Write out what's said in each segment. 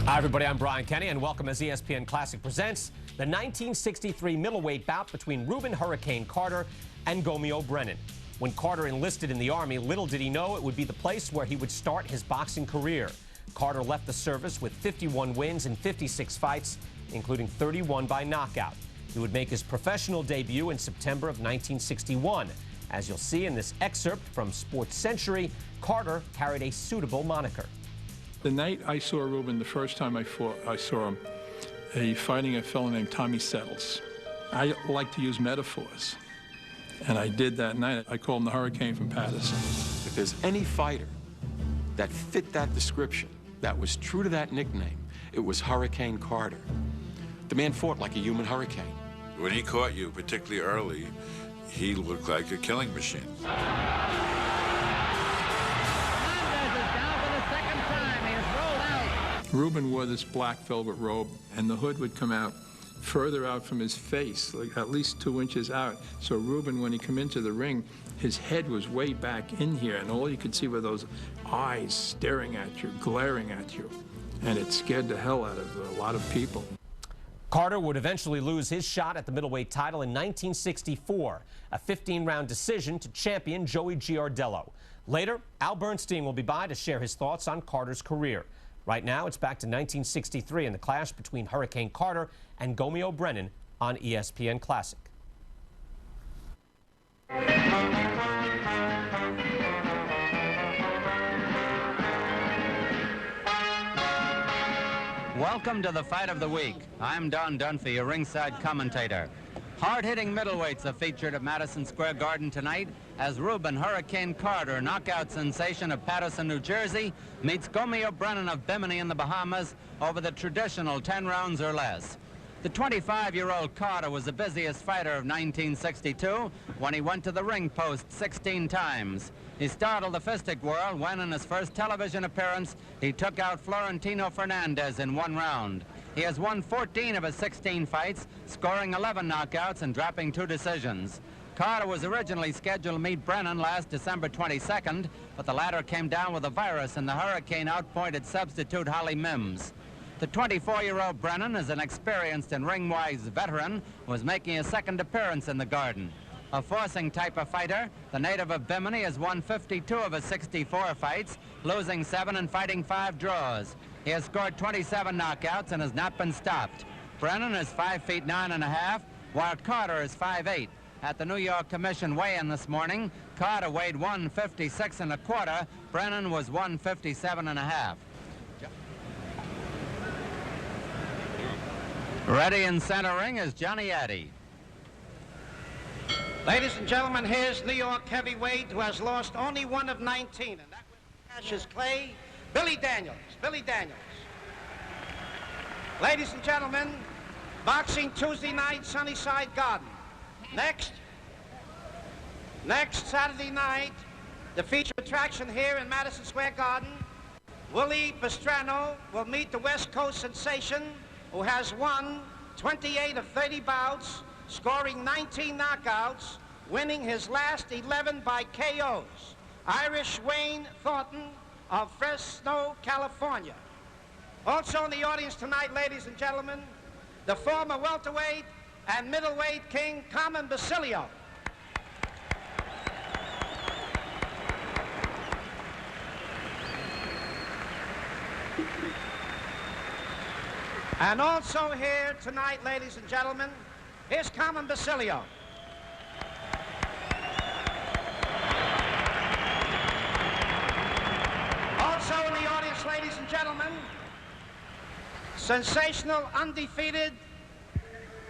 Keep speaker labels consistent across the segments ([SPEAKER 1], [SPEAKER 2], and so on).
[SPEAKER 1] Hi, everybody. I'm Brian Kenny, and welcome as ESPN Classic presents the 1963 middleweight bout between Rubin "Hurricane" Carter and Gomeo Brennan. When Carter enlisted in the Army, little did he know it would be the place where he would start his boxing career. Carter left the service with 51 wins in 56 fights, including 31 by knockout. He would make his professional debut in September of 1961. As you'll see in this excerpt from Sports Century, Carter carried a suitable moniker.
[SPEAKER 2] The night I saw Rubin, the first time I saw him, fighting a fellow named Tommy Settles. I like to use metaphors, and I did that night. I called him the Hurricane from Patterson.
[SPEAKER 3] If there's any fighter that fit that description, that was true to that nickname, it was Hurricane Carter. The man fought like a human hurricane.
[SPEAKER 4] When he caught you, particularly early, he looked like a killing machine.
[SPEAKER 2] Rubin wore this black velvet robe, and the hood would come out further out from his face, like at least 2 inches out. So Rubin, when he came into the ring, his head was way back in here, and all you could see were those eyes staring at you, glaring at you. And it scared the hell out of a lot of people.
[SPEAKER 1] Carter would eventually lose his shot at the middleweight title in 1964, a 15-round decision to champion Joey Giardello. Later, Al Bernstein will be by to share his thoughts on Carter's career. Right now, it's back to 1963 and the clash between Hurricane Carter and Gomeo Brennan on ESPN Classic.
[SPEAKER 5] Welcome to the Fight of the Week. I'm Don Dunphy, your ringside commentator. Hard-hitting middleweights are featured at Madison Square Garden tonight as Rubin "Hurricane" Carter, knockout sensation of Patterson, New Jersey, meets Gomeo Brennan of Bimini in the Bahamas over the traditional 10 rounds or less. The 25-year-old Carter was the busiest fighter of 1962 when he went to the ring post 16 times. He startled the fistic world when, in his first television appearance, he took out Florentino Fernandez in 1 round. He has won 14 of his 16 fights, scoring 11 knockouts and dropping 2 decisions. Carter was originally scheduled to meet Brennan last December 22nd, but the latter came down with a virus and the Hurricane outpointed substitute Holly Mims. The 24-year-old Brennan is an experienced and ring-wise veteran who is making his second appearance in the Garden. A forcing type of fighter, the native of Bimini has won 52 of his 64 fights, losing 7 and fighting 5 draws. He has scored 27 knockouts and has not been stopped. Brennan is 5 feet 9½, while Carter is 5'8". At the New York Commission weigh-in this morning, Carter weighed 156 1/4. Brennan was 157 1/2. Ready in center ring is Johnny Addy.
[SPEAKER 6] Ladies and gentlemen, here's New York heavyweight who has lost only 1 of 19, and that was Cassius Clay, Billy Daniels. Billy Daniels. Ladies and gentlemen, boxing Tuesday night, Sunnyside Garden. Next Saturday night, the feature attraction here in Madison Square Garden, Willie Pastrano will meet the West Coast sensation who has won 28 of 30 bouts, scoring 19 knockouts, winning his last 11 by KOs. Irish Wayne Thornton of Fresno, California. Also in the audience tonight, ladies and gentlemen, the former welterweight and middleweight king, Carmen Basilio. And also here tonight, ladies and gentlemen, here's Carmen Basilio. Also in the audience, ladies and gentlemen, sensational, undefeated,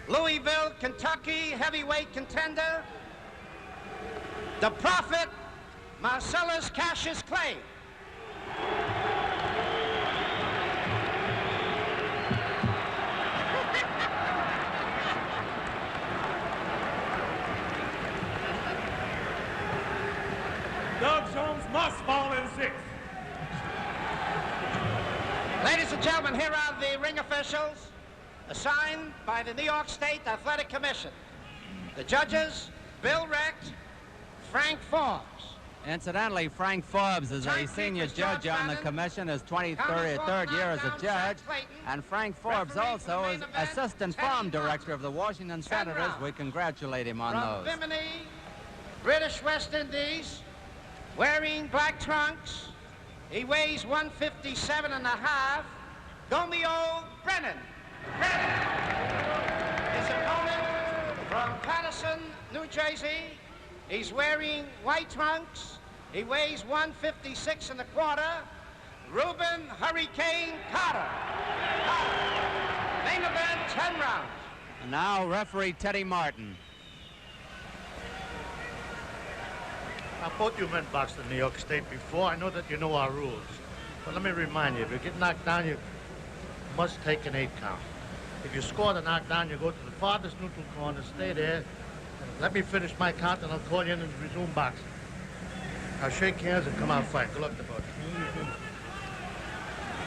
[SPEAKER 6] Louisville, Kentucky heavyweight contender, the Prophet, Marcellus Cassius Clay.
[SPEAKER 7] Doug Jones must fall in 6.
[SPEAKER 6] Ladies and gentlemen, here are the ring officials assigned by the New York State Athletic Commission. The judges, Bill Recht, Frank Forbes.
[SPEAKER 5] Incidentally, Frank Forbes is a senior judge on the commission, his 23rd year as a judge, and Frank Forbes also is assistant farm director of the Washington Senators. We congratulate him on
[SPEAKER 6] From
[SPEAKER 5] those.
[SPEAKER 6] Bimini, British West Indies, wearing black trunks. He weighs 157 and a half. Gomeo Brennan. His opponent from Patterson, New Jersey. He's wearing white trunks. He weighs 156 and a quarter. Rubin Hurricane Carter. Main event, 10 rounds.
[SPEAKER 5] And now referee Teddy Martin.
[SPEAKER 8] I thought you meant boxed in New York State before. I know that you know our rules. But let me remind you, if you get knocked down, you must take an 8 count. If you score the knockdown, you go to the farthest neutral corner, stay there. Let me finish my count, and I'll call you in and resume boxing. Now shake hands and come out fight. Good luck to both.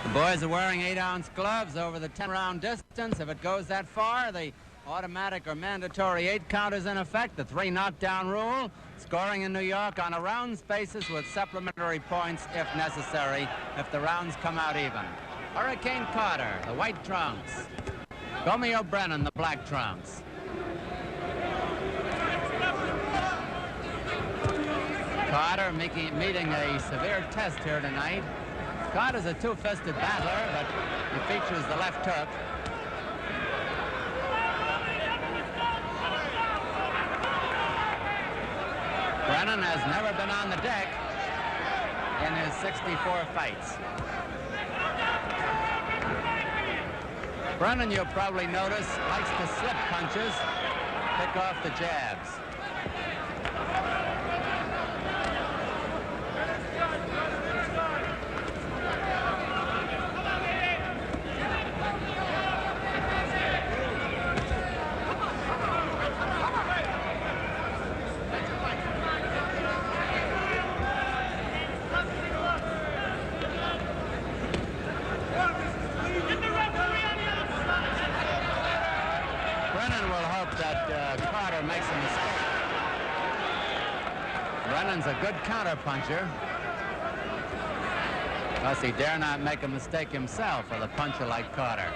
[SPEAKER 5] The boys are wearing 8-ounce gloves over the 10-round distance. If it goes that far, the automatic or mandatory 8 count is in effect. The 3 knockdown rule. Scoring in New York on a rounds basis with supplementary points if necessary, if the rounds come out even. Hurricane Carter, the white trunks. Gomeo Brennan, the black trunks. Carter meeting a severe test here tonight. Carter's a two-fisted battler, but he features the left hook. Brennan has never been on the deck in his 64 fights. Brennan, you'll probably notice, likes to slip punches, pick off the jabs. Carter makes a mistake. Brennan's a good counter-puncher. Plus, he dare not make a mistake himself with a puncher like Carter.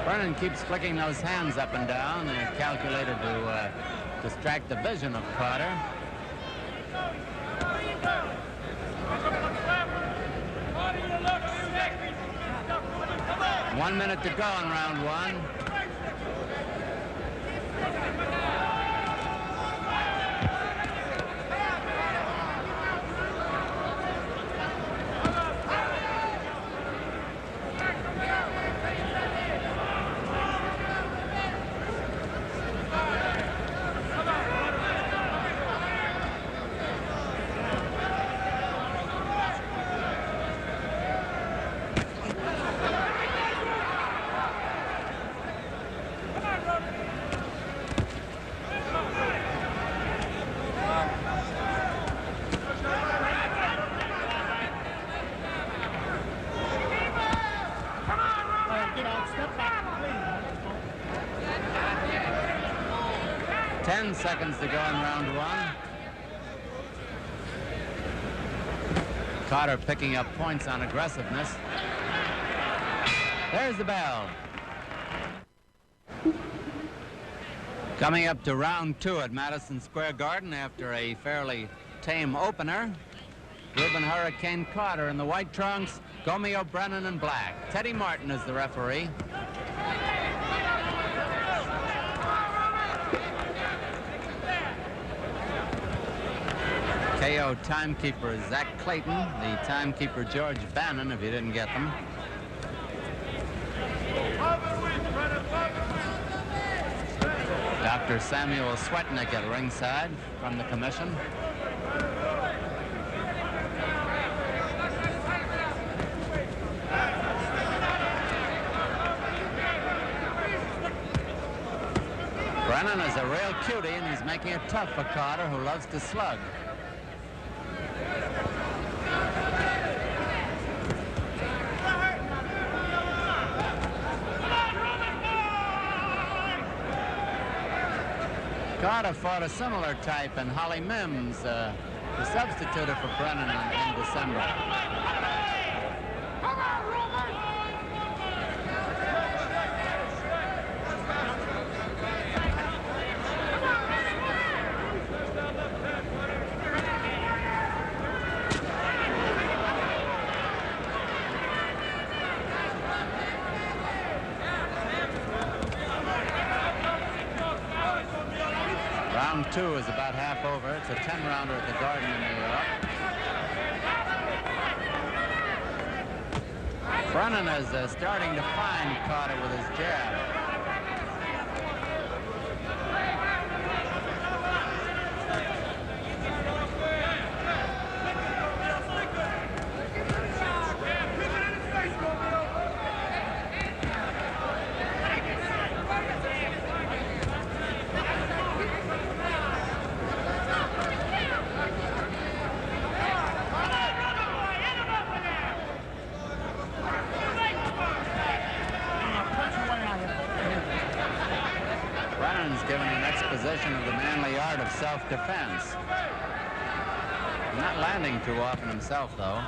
[SPEAKER 5] Brennan keeps flicking those hands up and down. They're calculated to distract the vision of Carter. One minute to go in round one. Seconds to go in round one. Carter picking up points on aggressiveness. There's the bell. Coming up to round two at Madison Square Garden after a fairly tame opener. Rubin Hurricane Carter in the white trunks, Gomeo Brennan in black. Teddy Martin is the referee. KO timekeeper is Zach Clayton, the timekeeper George Bannon, if you didn't get them. Dr. Samuel Swetnick at ringside from the commission. Brennan is a real cutie, and he's making it tough for Carter, who loves to slug. Carter fought a similar type in Holly Mims, who substituted for Brennan in December. Round 2 is about half over. It's a 10-rounder at the Garden in New York. Brennan is starting to find Carter with his jab. Given an exposition of the manly art of self-defense. Not landing too often himself, though.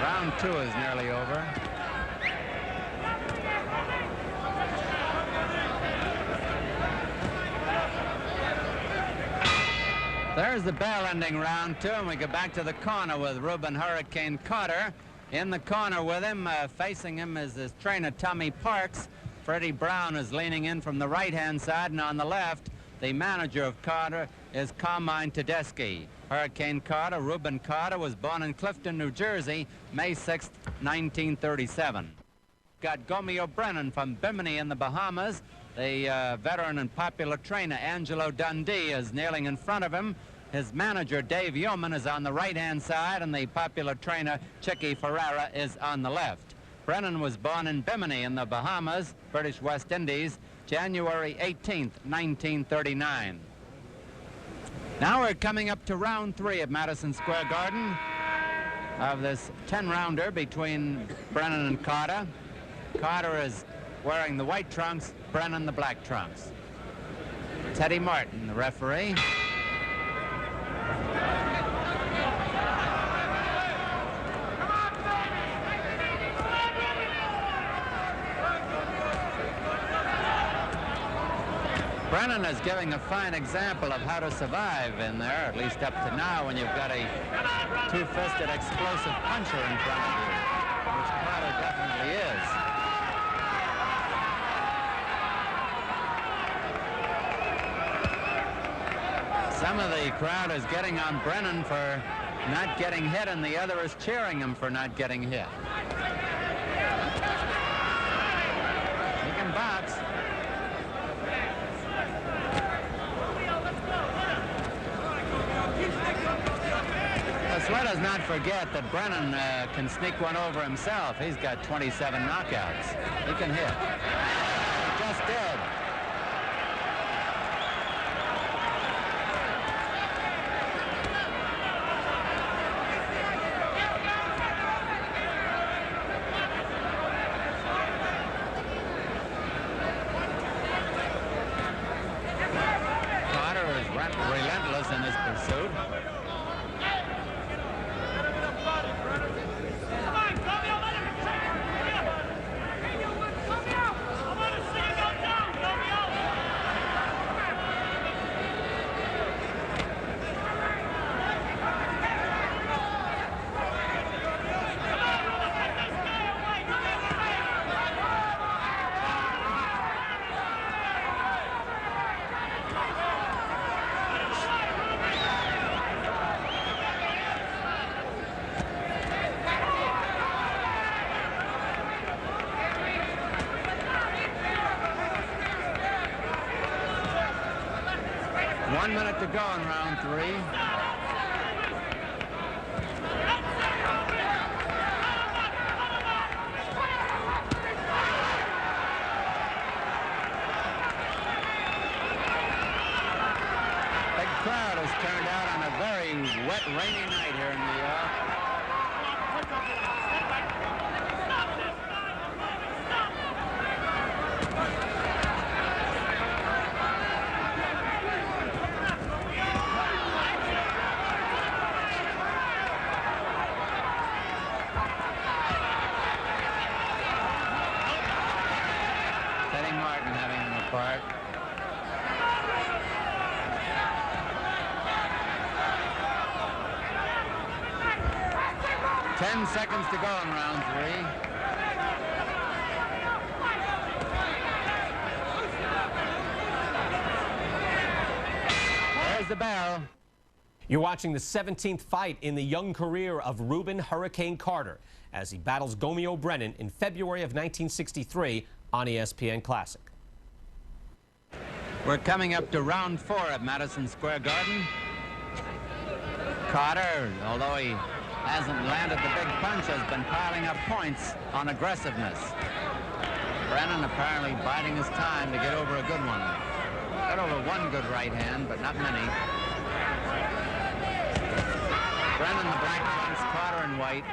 [SPEAKER 5] Round 2 is nearly over. There's the bell ending round 2, and we go back to the corner with Rubin Hurricane Carter. In the corner with him, facing him is his trainer Tommy Parks. Freddie Brown is leaning in from the right-hand side, and on the left, the manager of Carter is Carmine Tedeschi. Hurricane Carter, Rubin Carter, was born in Clifton, New Jersey, May 6, 1937. Got Gomeo Brennan from Bimini in the Bahamas. The veteran and popular trainer Angelo Dundee is kneeling in front of him. His manager Dave Yeoman is on the right-hand side, and the popular trainer Chicky Ferreira is on the left. Brennan was born in Bimini in the Bahamas, British West Indies, January 18, 1939. Now we're coming up to round 3 at Madison Square Garden of this 10-rounder between Brennan and Carter. Carter is wearing the white trunks, Brennan the black trunks. Teddy Martin, the referee. Brennan is giving a fine example of how to survive in there, at least up to now, when you've got a two-fisted explosive puncher in front of you, which Carter definitely is. Some of the crowd is getting on Brennan for not getting hit, and the other is cheering him for not getting hit. He can box. Let us not forget that Brennan can sneak one over himself. He's got 27 knockouts. He can hit. He just did. Carter is relentless in his pursuit. 1 minute to go in round 3. Crowd has turned out on a very wet, rainy night here in New York. Teddy Martin having him apart. 10 seconds to go in round 3. There's the bell.
[SPEAKER 1] You're watching the 17th fight in the young career of Rubin "Hurricane" Carter as he battles Gomeo Brennan in February of 1963 on ESPN Classic.
[SPEAKER 5] We're coming up to round 4 at Madison Square Garden. Carter, although he hasn't landed the big punch, has been piling up points on aggressiveness. Brennan apparently biding his time to get over a good one. Got over one good right hand, but not many. Brennan the black fronts, Carter in white.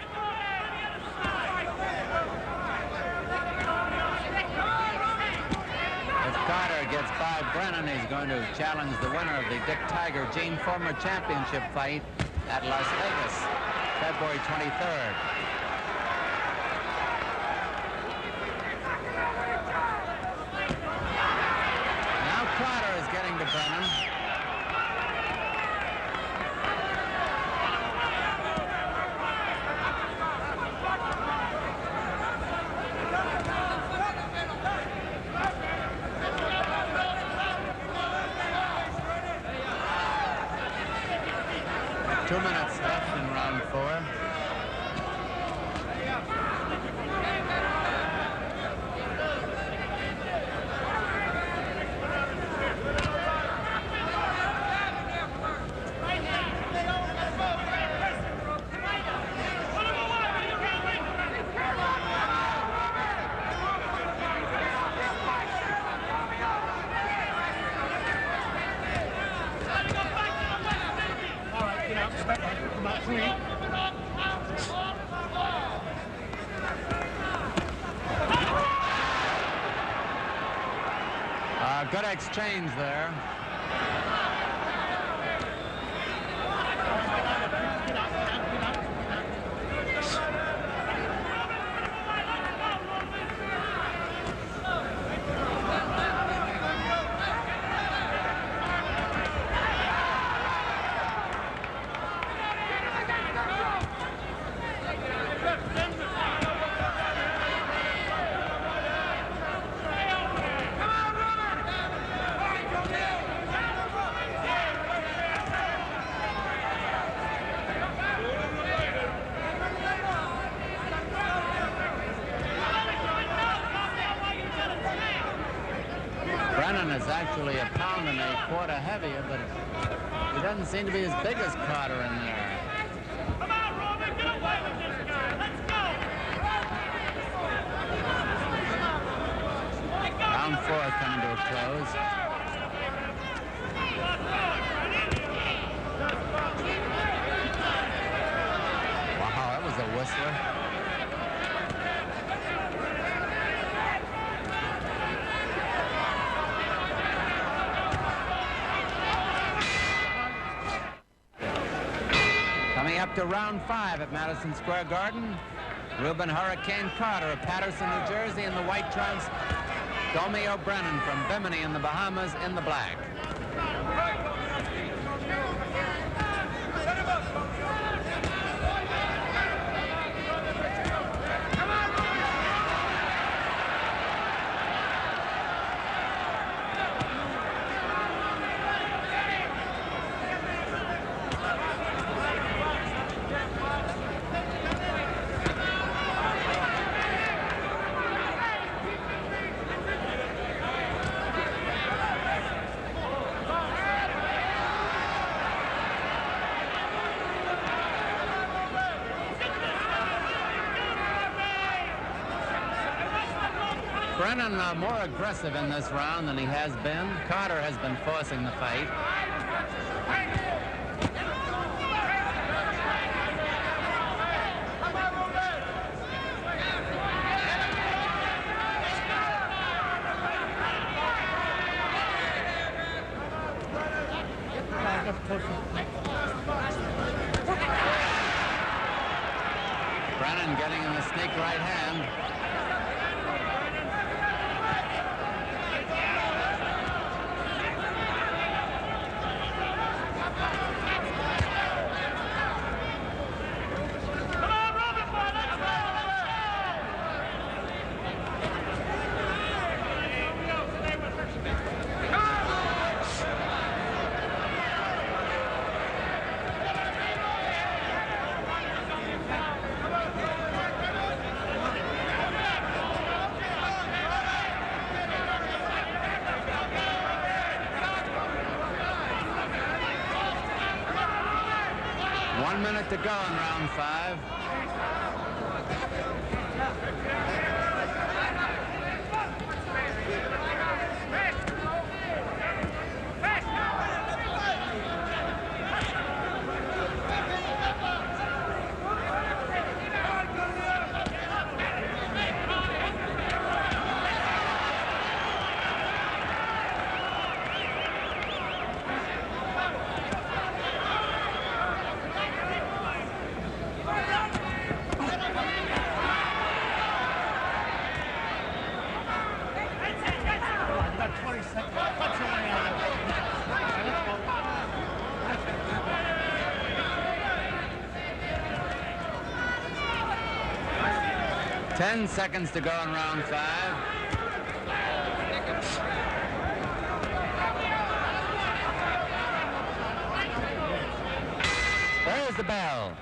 [SPEAKER 5] If Carter gets by Brennan, he's going to challenge the winner of the Dick Tiger Gene Former Championship fight at Las Vegas, February 23rd. Now Carter is getting to Brennan. Two minutes left in round 4. Good exchange there. Brennan is actually a pound and a quarter heavier, but he doesn't seem to be as big as Carter in there.
[SPEAKER 7] Come on, Rubin, get away with this guy. Let's go.
[SPEAKER 5] Round 4 coming to a close. Wow, that was a whistler. Coming up to round 5 at Madison Square Garden, Rubin "Hurricane" Carter of Patterson, New Jersey in the white trunks, Gomeo Brennan from Bimini in the Bahamas in the black. Brennan more aggressive in this round than he has been. Carter has been forcing the fight. Brennan getting in the sneak right hand. One minute to go in round 5. Ten seconds to go in round 5. There's the bell.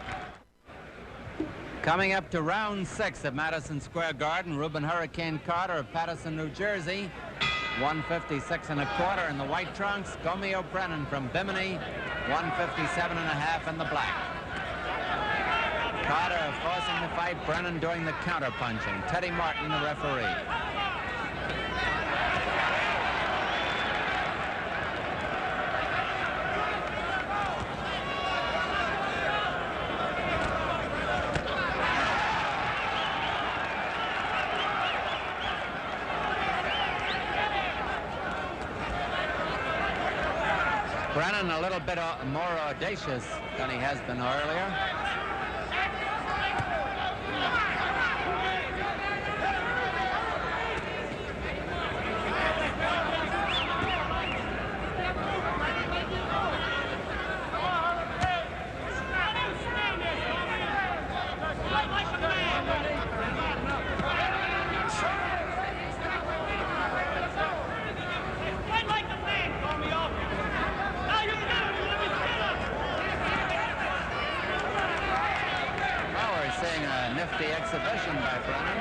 [SPEAKER 5] Coming up to round 6 at Madison Square Garden, Rubin Hurricane Carter of Paterson, New Jersey, 156 1/4 in the white trunks. Gomeo Brennan from Bimini, 157 1/2 in the black. Carter forcing the fight, Brennan doing the counter-punching. Teddy Martin, the referee. Brennan a little bit more audacious than he has been earlier. Nifty exhibition by Brennan.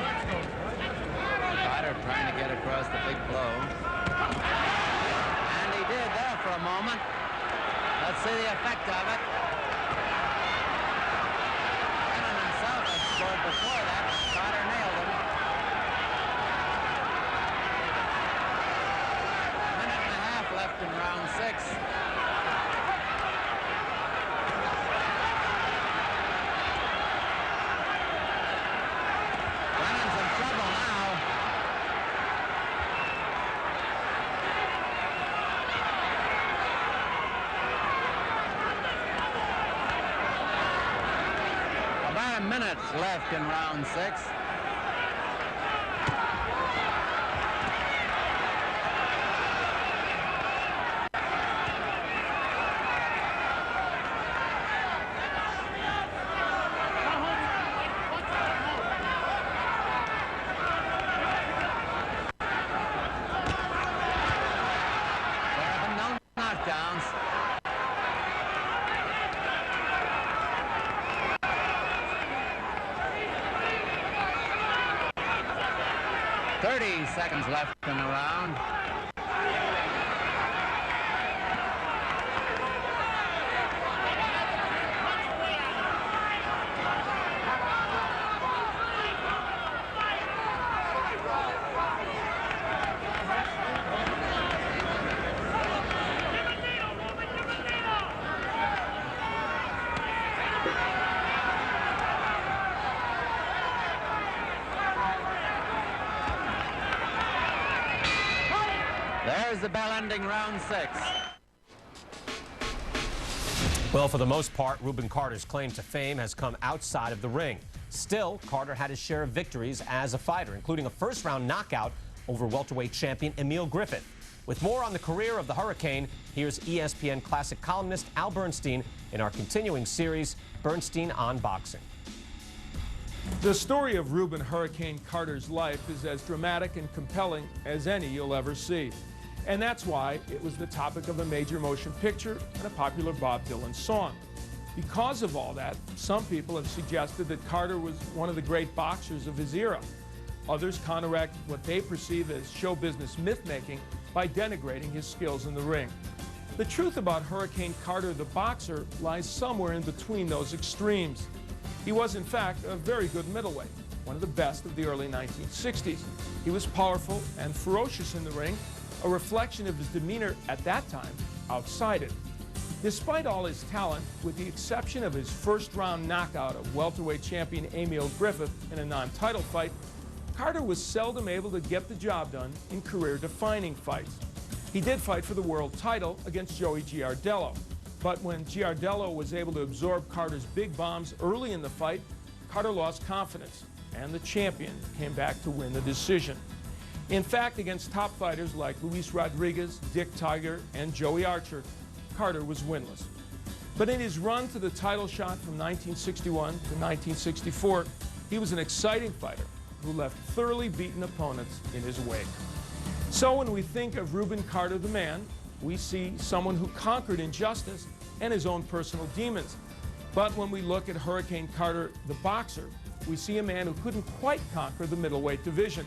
[SPEAKER 5] Carter trying to get across the big blow. And he did there for a moment. Let's see the effect of it. Brennan himself had scored before that. Carter nailed him. Minute and a half left in round 6. Minutes left in round 6. There have been no knockdowns. 30 seconds left in the round. there's the bell ending round 6.
[SPEAKER 1] Well, for the most part, Rubin Carter's claim to fame has come outside of the ring. Still, Carter had his share of victories as a fighter, including a first-round knockout over welterweight champion Emil Griffith. With more on the career of the Hurricane, here's ESPN Classic columnist Al Bernstein in our continuing series, Bernstein on Boxing.
[SPEAKER 2] The story of Rubin Hurricane Carter's life is as dramatic and compelling as any you'll ever see. And that's why it was the topic of a major motion picture and a popular Bob Dylan song. Because of all that, some people have suggested that Carter was one of the great boxers of his era. Others counteract what they perceive as show business myth-making by denigrating his skills in the ring. The truth about Hurricane Carter, the boxer, lies somewhere in between those extremes. He was, in fact, a very good middleweight, one of the best of the early 1960s. He was powerful and ferocious in the ring, a reflection of his demeanor at that time outside it. Despite all his talent, with the exception of his first-round knockout of welterweight champion Emil Griffith in a non-title fight, Carter was seldom able to get the job done in career-defining fights. He did fight for the world title against Joey Giardello, but when Giardello was able to absorb Carter's big bombs early in the fight, Carter lost confidence, and the champion came back to win the decision. In fact, against top fighters like Luis Rodriguez, Dick Tiger, and Joey Archer, Carter was winless. But in his run to the title shot from 1961 to 1964, he was an exciting fighter who left thoroughly beaten opponents in his wake. So when we think of Rubin Carter the man, we see someone who conquered injustice and his own personal demons. But when we look at Hurricane Carter the boxer, we see a man who couldn't quite conquer the middleweight division,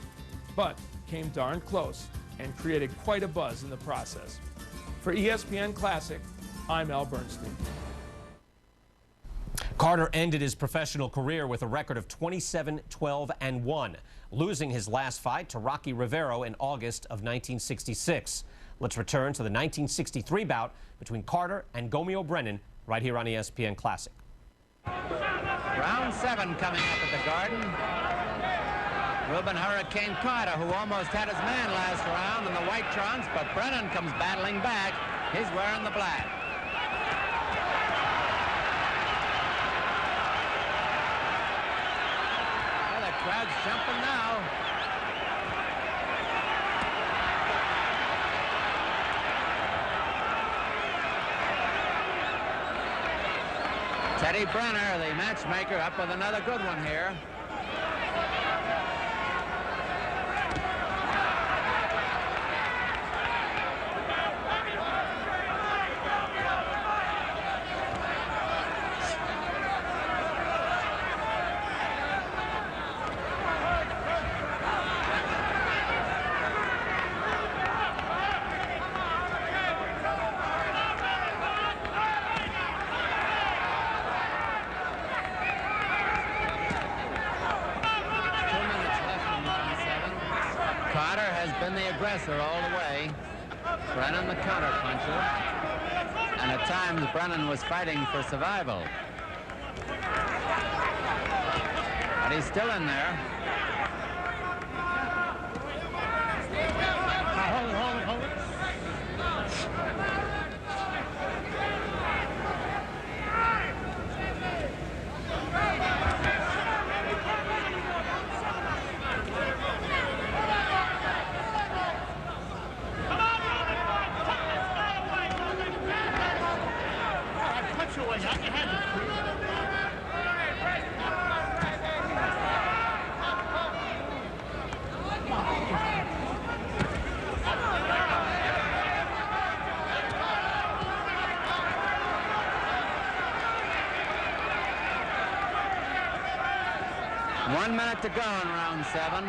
[SPEAKER 2] but came darn close and created quite a buzz in the process. For ESPN Classic, I'm Al Bernstein.
[SPEAKER 1] Carter ended his professional career with a record of 27-12-1, losing his last fight to Rocky Rivero in August of 1966. Let's return to the 1963 bout between Carter and Gomeo Brennan right here on ESPN Classic.
[SPEAKER 5] Round 7 coming up at the Garden. Rubin Hurricane Carter, who almost had his man last round in the white trunks, but Brennan comes battling back. He's wearing the black. Well, the crowd's jumping now. Teddy Brenner, the matchmaker, up with another good one here. All the way. Brennan the counter puncher. And at times Brennan was fighting for survival. But he's still in there. Hold it. 1 minute to go in round 7.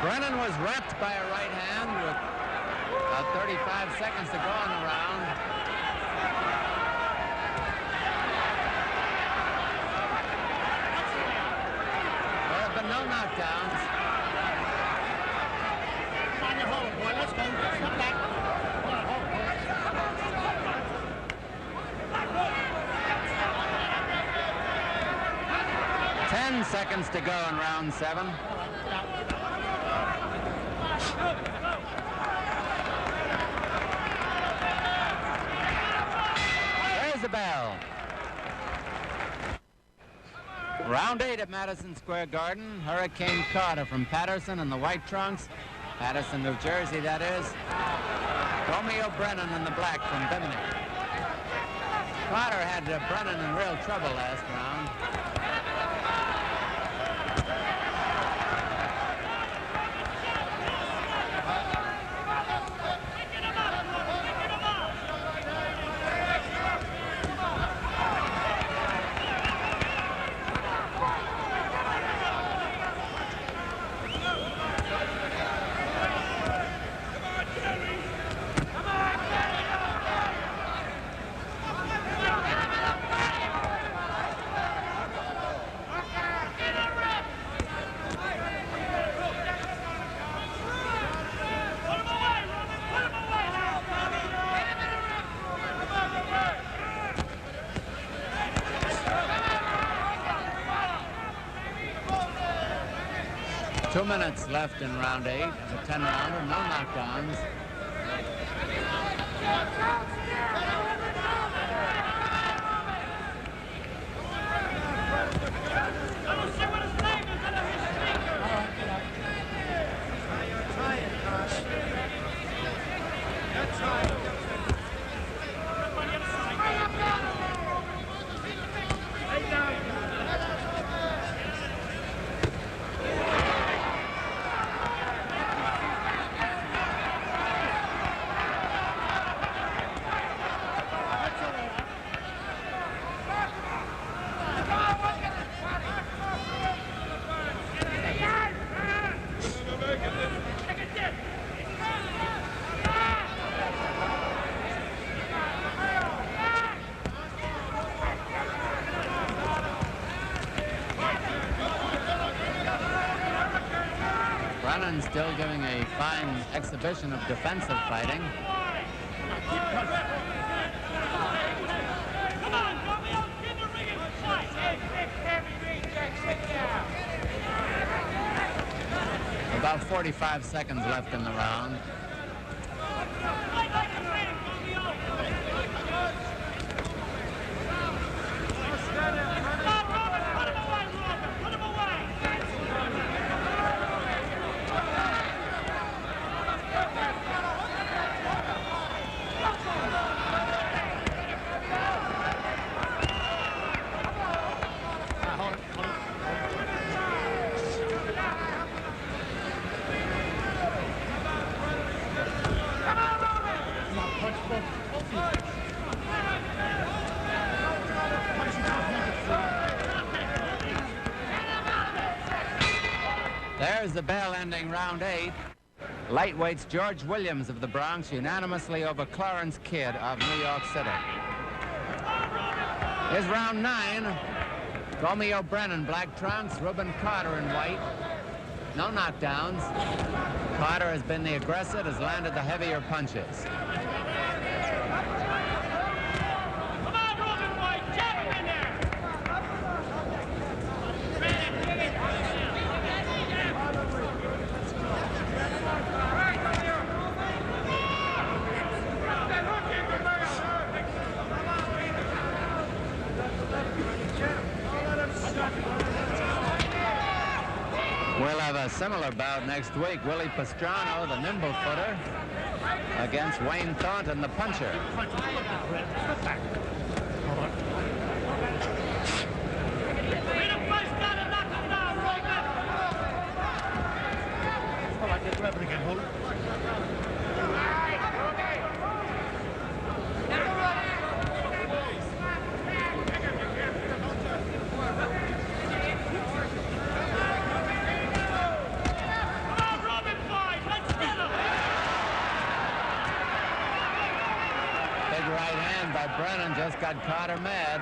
[SPEAKER 5] Brennan was wrapped by a right hand with about 35 seconds to go in the round. There have been no knockdowns.
[SPEAKER 8] Come on, you're home, boy. Let's go. Step back. Come on, home, boy.
[SPEAKER 5] 10 seconds to go in round 7. There's the bell. Round 8 at Madison Square Garden. Hurricane Carter from Patterson in the white trunks. Patterson, New Jersey, that is. Gomeo Brennan in the black from Bimini. Carter had Brennan in real trouble last round. Two minutes left in round 8. It's a 10-rounder, no knockdowns. Brennan still giving a fine exhibition of defensive fighting. About 45 seconds left in the round. There's the bell ending round 8. Lightweights George Williams of the Bronx unanimously over Clarence Kidd of New York City. Here's round 9. Gomeo Brennan, black trunks, Rubin Carter in white. No knockdowns. Carter has been the aggressor, has landed the heavier punches. We'll have a similar bout next week. Willie Pastrano, the nimble footer, against Wayne Thornton, the puncher. Brennan just got Carter mad.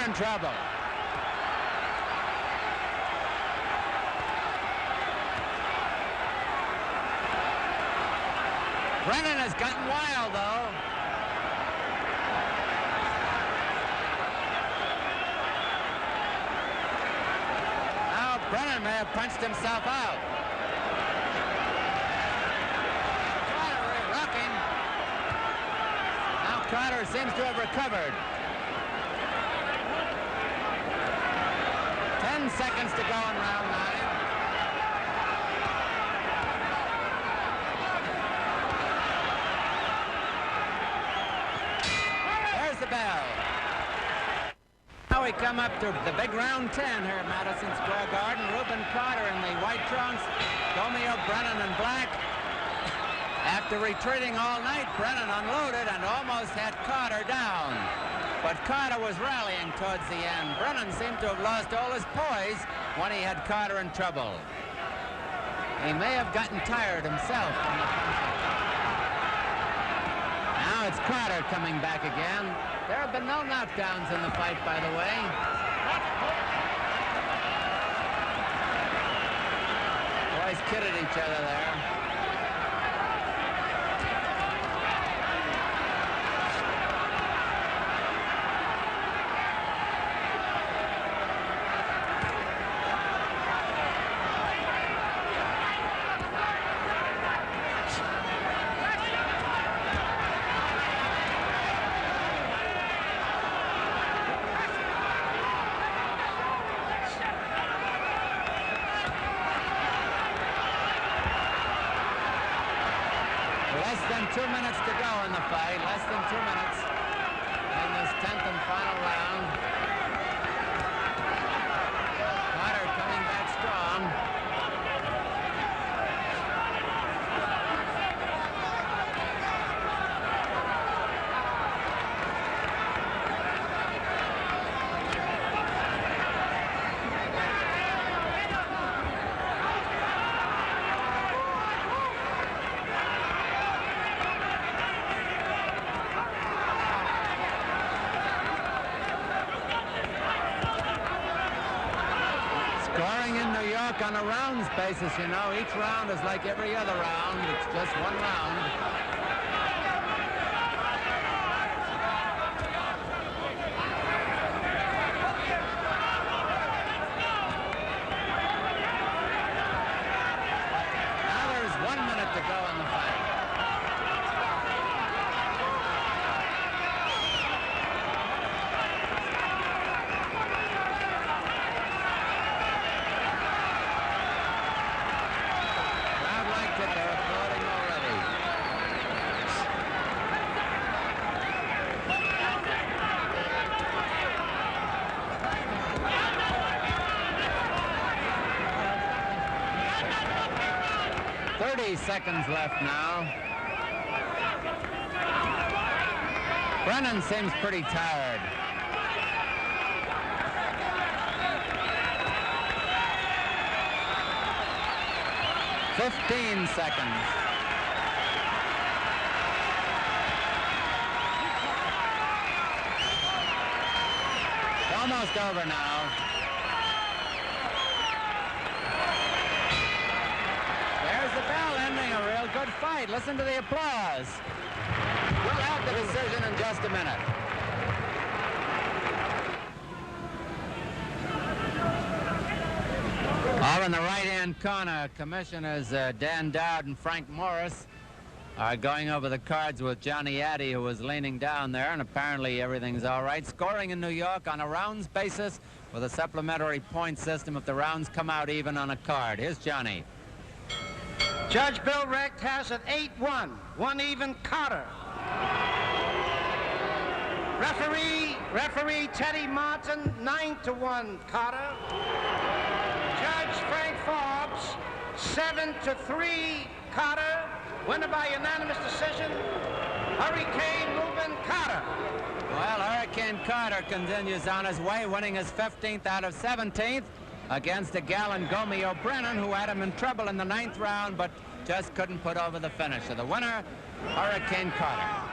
[SPEAKER 5] in trouble. Brennan has gotten wild, though. Now Brennan may have punched himself out. Carter rocking. Now Carter seems to have recovered. 10 seconds to go in round 9. There's the bell. Now we come up to the big round 10 here at Madison Square Garden. Rubin, Carter in the white trunks, Gomeo, Brennan in black. After retreating all night, Brennan unloaded and almost had Carter down. But Carter was rallying towards the end. Brennan seemed to have lost all his poise when he had Carter in trouble. He may have gotten tired himself. Now it's Carter coming back again. There have been no knockdowns in the fight, by the way. Boys kidded each other there. Less than 2 minutes to go in the fight. Less than 2 minutes in this 10th and final round. Carter coming back strong. Scoring in New York on a rounds basis, you know. Each round is like every other round. It's just one round. Now there's 1 minute to go in the fight. They're applauding already. .30 seconds left now. Brennan seems pretty tired. .15 seconds. It's almost over now. There's the bell ending a real good fight. Listen to the applause. We'll have the decision in just a minute. All in the right-hand corner, Commissioners Dan Dowd and Frank Morris are going over the cards with Johnny Addy, who was leaning down there, and apparently everything's all right. Scoring in New York on a rounds basis with a supplementary point system if the rounds come out even on a card. Here's Johnny.
[SPEAKER 6] Judge Bill Recht has it 8-1. One even Carter. Referee Teddy Martin, 9-1 Carter. Judge Frank Forbes, 7-3 Carter. Winner by unanimous decision, Hurricane Rubin Carter.
[SPEAKER 5] Well, Hurricane Carter continues on his way, winning his 15th out of 17th against a gallant Gomeo Brennan, who had him in trouble in the 9th round, but just couldn't put over the finish. So the winner, Hurricane Carter.